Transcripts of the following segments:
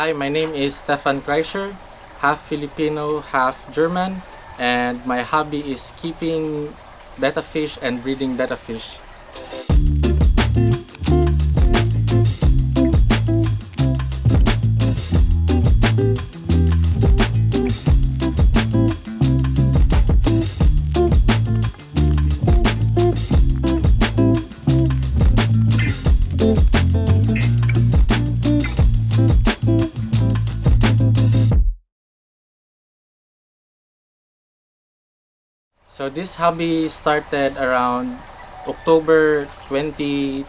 Hi, my name is Stefan Kreischer, half Filipino, half German, and my hobby is keeping betta fish and breeding betta fish. So this hobby started around October 2025.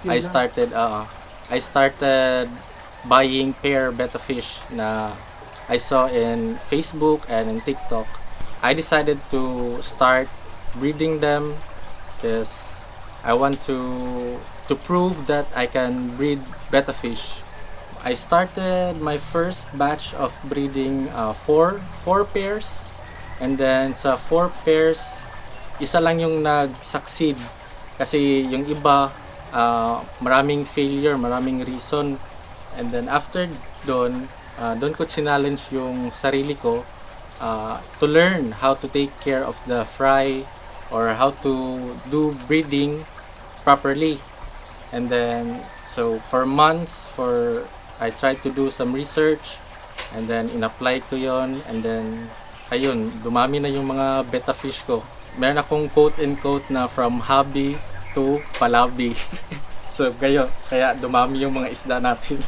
I started buying pair betta fish na I saw in Facebook and in TikTok. I decided to start breeding them because I want to prove that I can breed betta fish. I started my first batch of breeding four pairs. And then sa 4 pairs, isa lang yung nag-succeed. Kasi yung iba, maraming failure, maraming reason. And then after doon ko challenge yung sarili ko to learn how to take care of the fry or how to do breeding properly. And then, so for months, I tried to do some research and then in-apply ko yon, and then ayun, dumami na yung mga betta fish ko. Meron akong quote-and-quote na from hobby to palabi. So, kaya dumami yung mga isda natin.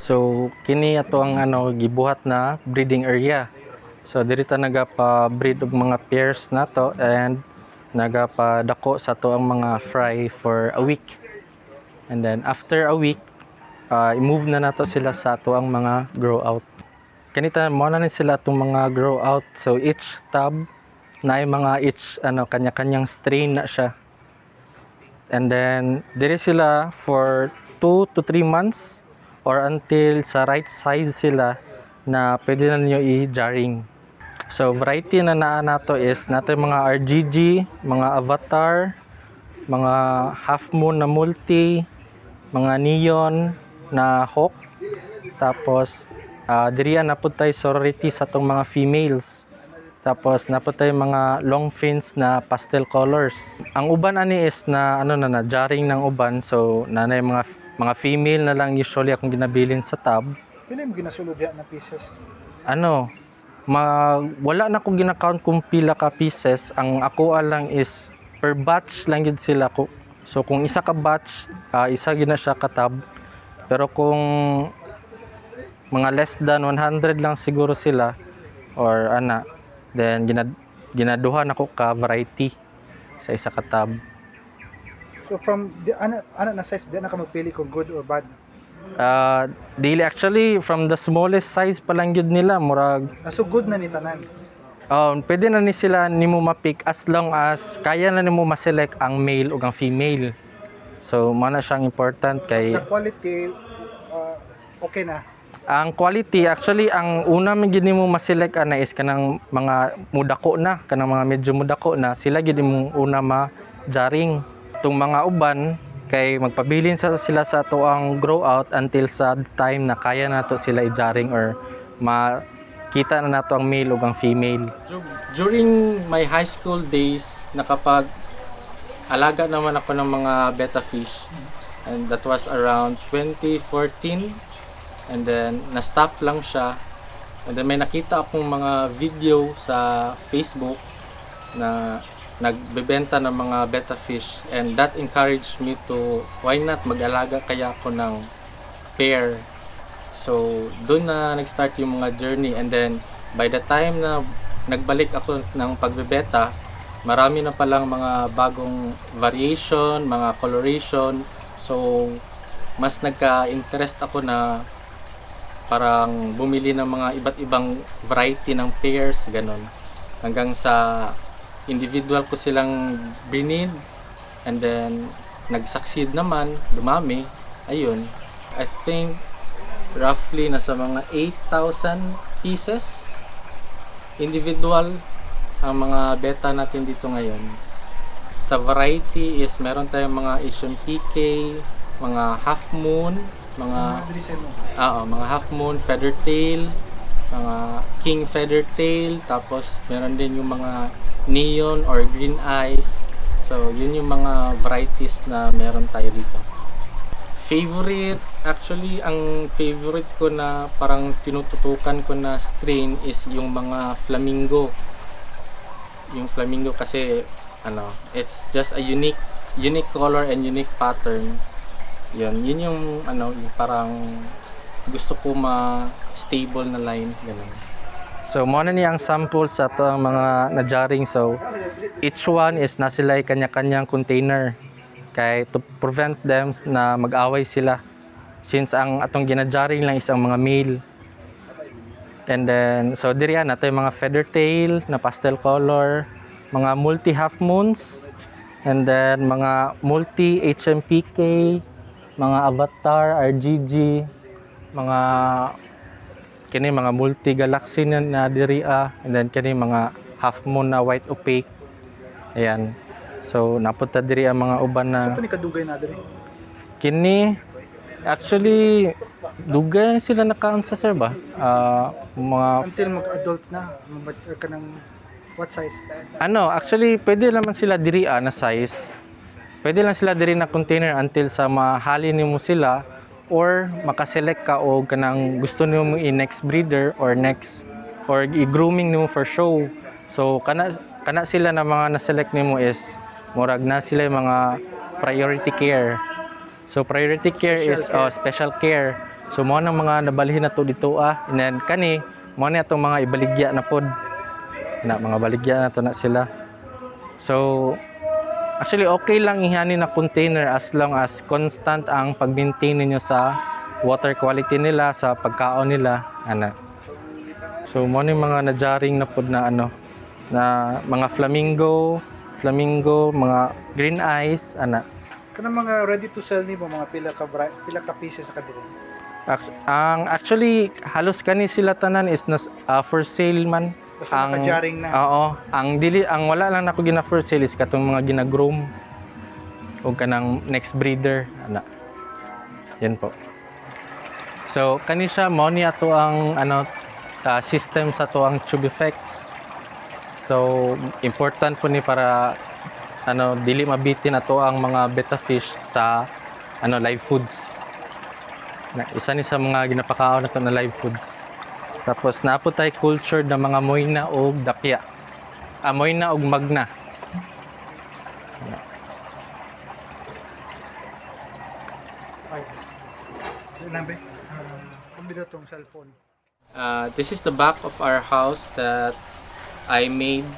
So, kini ato ang gibuhat na breeding area. So, dito nagapa-breed og mga pairs nato and nagapa-dako sa to ang mga fry for a week. And then, after a week, i-move na nato sila sa to ang mga grow out. Kanita mo na sila itong mga grow out. So each tub na yung mga kanya-kanyang strain na siya. And then diri sila for 2 to 3 months or until sa right size sila na pwede na niyo i-jarring. So variety na nato is nato yung mga RGG, mga avatar, mga half moon na multi, mga neon na hawk, tapos diriya napud tay sorority sa tong mga females. Tapos napud tay mga long fins na pastel colors. Ang uban ani is na jarring ng uban, so nanay mga female na lang usually akong ginabilin sa tub. Pila mo ginasulod diha na pieces? Wala na akong gina-count kung pila ka pieces. Ang ako lang is per batch lang gid sila ko. So kung isa ka batch, isa gina siya ka tub. Pero kung mga less than 100 lang siguro sila or then ginaduhan ako ka variety sa isa ka tub. So from the na size di na ka magpili kung good or bad? Daily actually from the smallest size pa lang yun nila murag So good na ni tanan. Pwede na ni sila nimo ma-pick as long as kaya na nimo ma-select ang male ug ang female. So mana siyang important kay The quality okay na. Ang quality, actually, ang una may gini mo ma-select is kanang mga mudako na, kanang mga medyo mudako na, sila gini mo una ma-jarring. Itong mga uban, kay magpabilin sila sa to ang grow out until sa time na kaya na to sila i-jarring or makita na nato ang male o ang female. During my high school days, nakapag-alaga naman ako ng mga betta fish. And that was around 2014. And then, na-stop lang siya. And then, may nakita akong mga video sa Facebook na nagbebenta ng mga betta fish. And that encouraged me to, why not mag-alaga kaya ako ng pair. So, doon na nag-start yung mga journey. And then, by the time na nagbalik ako ng pagbebenta, marami na palang mga bagong variation, mga coloration. So, mas nagka-interest ako na parang bumili ng mga iba't ibang variety ng pairs, ganon. Hanggang sa individual ko silang binid and then nag-succeed naman, dumami. Ayun, I think roughly nasa mga 8,000 pieces individual ang mga betta natin dito ngayon. Sa variety is meron tayong mga Asian PK, mga half moon, mga Drisen mo. mga half moon, feather tail, mga king feather tail, tapos meron din yung mga neon or green eyes. So, yun yung mga varieties na meron tayo dito. Favorite, actually, ang favorite ko na parang tinututukan ko na strain is yung mga flamingo. Yung flamingo kasi, it's just a unique color and unique pattern. Yun yung yung parang gusto ko ma-stable na line, ganun. So, muna niya ang sample sa ito ang mga na-jarring. So, each one is na sila kanya-kanyang container. Kaya to prevent them na mag-away sila. Since ang atong gina-jarring lang is ang mga male. And then, so diriyan nato yung mga feather tail na pastel color, mga multi half moons, and then mga multi HMPK, mga avatar, RGG, mga multi galaxy na diriya, and then kini mga half moon na white opaque. Ayan. So napunta diri ang mga uban na Ito ni kadugay na diri. kini actually dugay sila nakaon sa sir ba? Mga Until mag-adult na, mag-mature ka ng what size? actually pwede naman sila diri na size. Pwede lang sila diri na container until sa mahali nimo sila or makaselect ka o kanang gusto nimo i-next breeder or i-grooming nimo for show. So kana sila na mga na-select nimo is murag na sila yung mga priority care. So priority care is special care. So mo nang mga nabalhin na to dito and then kani mo na itong mga ibaligya na pod. Na mga baligya na to na sila. So actually okay lang ihani na container as long as constant ang pag-maintain ninyo sa water quality nila, sa pagkaon nila, So mo ni mga na-jarring na pod na na mga flamingo, mga green eyes, Kanang mga ready to sell nimo mga pila ka pieces sa kadiri. Actually halos kani sila tanan is for sale man. Basta naka-jarring na. Oo, ang wala lang nako gina for sale is katong mga gina-groom o kanang next breeder, Yan po. So kani siya mo ni ato ang system sa to ang tube effects. So important po ni para dili mabitin ato ang mga betta fish sa live foods. Isa ni sa mga ginapakaon nato na live foods. Tapos napo tay cultured na mga moyna o dakya. Moyna og magna. Right. Lambe. Kumbida tong cellphone. This is the back of our house that I made.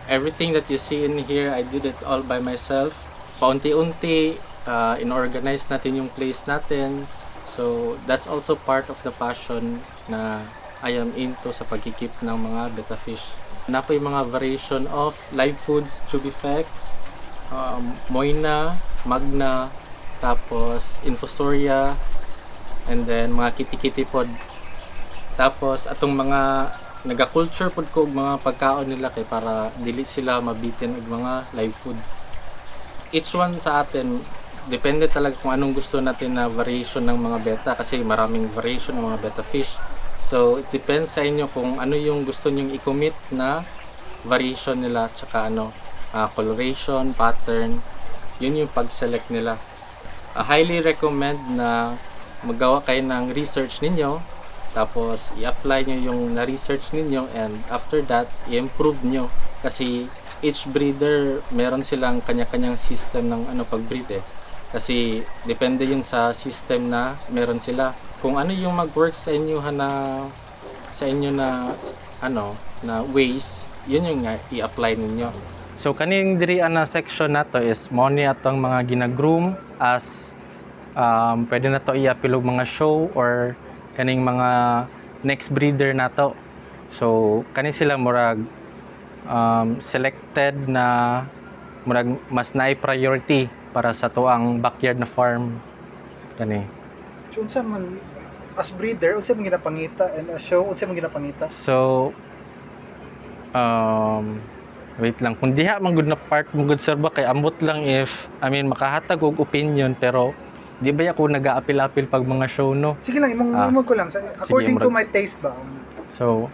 Everything that you see in here, I did it all by myself. Paunti-unti, inorganize natin yung place natin. So, that's also part of the passion na I am into sa pagkikip ng mga betta fish. Napo yung mga variation of live foods, tube effects, moyna, magna, tapos infusoria, and then mga kitty pod. Tapos atong mga naga-culture pod ko og mga pagkaon nila kay para dili sila mabitin og mga live foods. Each one sa atin depende talaga kung anong gusto natin na variation ng mga betta kasi maraming variation ng mga betta fish. So it depends sa inyo kung ano yung gusto nyong i-commit na variation nila tsaka coloration, pattern. Yun yung pag-select nila. Highly recommend na magawa kayo ng research ninyo. Tapos, i-apply nyo yung na-research ninyo and after that, i-improve nyo. Kasi each breeder, meron silang kanya-kanyang system ng pag-breed Kasi depende yun sa system na meron sila. Kung ano yung mag-work sa inyo na ways, yun yung i-apply ninyo. So, kaning diri na section na to is mo ni atong mga gina-groom as pwede na to i-apilog mga show or kaning mga next breeder nato. So kani sila murag selected na murag mas naay priority para sa tuang backyard na farm kani. So unsa man as breeder, unsa man ginapangita and as show unsa man ginapangita? So wait lang, kung diha man gud na part mo gud sir ba kay ambot lang if makahatag og opinion pero di ba ako nag-aapil-apil pag mga show, no? Sige lang, imong Ah, imong ko lang. According to murag- my taste ba? So,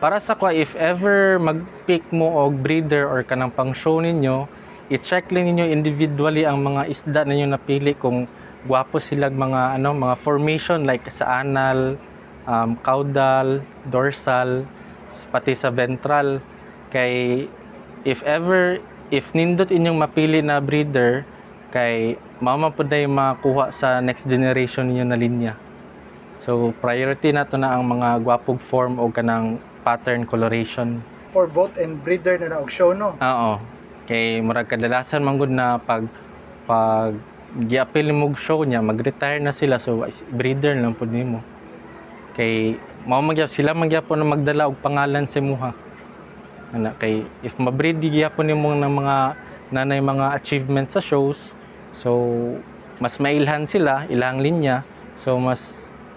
para sa ko, if ever mag-pick mo og breeder or kanang pang show ninyo, i-check lang ninyo individually ang mga isda na ninyo napili kung gwapo sila mga mga formation like sa anal, caudal, dorsal, pati sa ventral. Kay if nindot inyong mapili na breeder, kay mama po na yung makuha sa next generation ninyo na linya. So priority na to na ang mga gwapog form o kanang pattern coloration. For both and breeder na og show, no? Oo. Kay murag kadalasan man gud na pag giapil mo og show niya, mag-retire na sila, so breeder lang pud nimo. Kay mao sila magyapon na magdala og pangalan sa imuha. Ana kay if ma-breed gyapon nimo ng mga nanay mga achievements sa shows, so mas mailhan sila ilang linya, so mas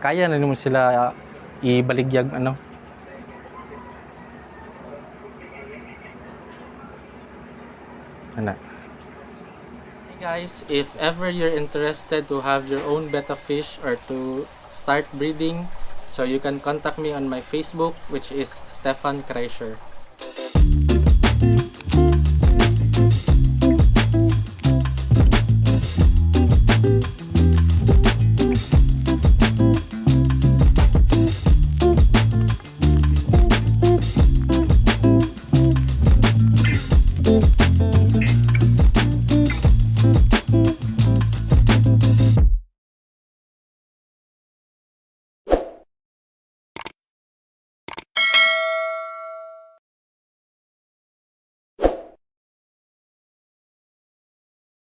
kaya na nimo sila ibaligyag ana. Hey guys, if ever you're interested to have your own betta fish or to start breeding, so you can contact me on my Facebook, which is Stefan Kreischer.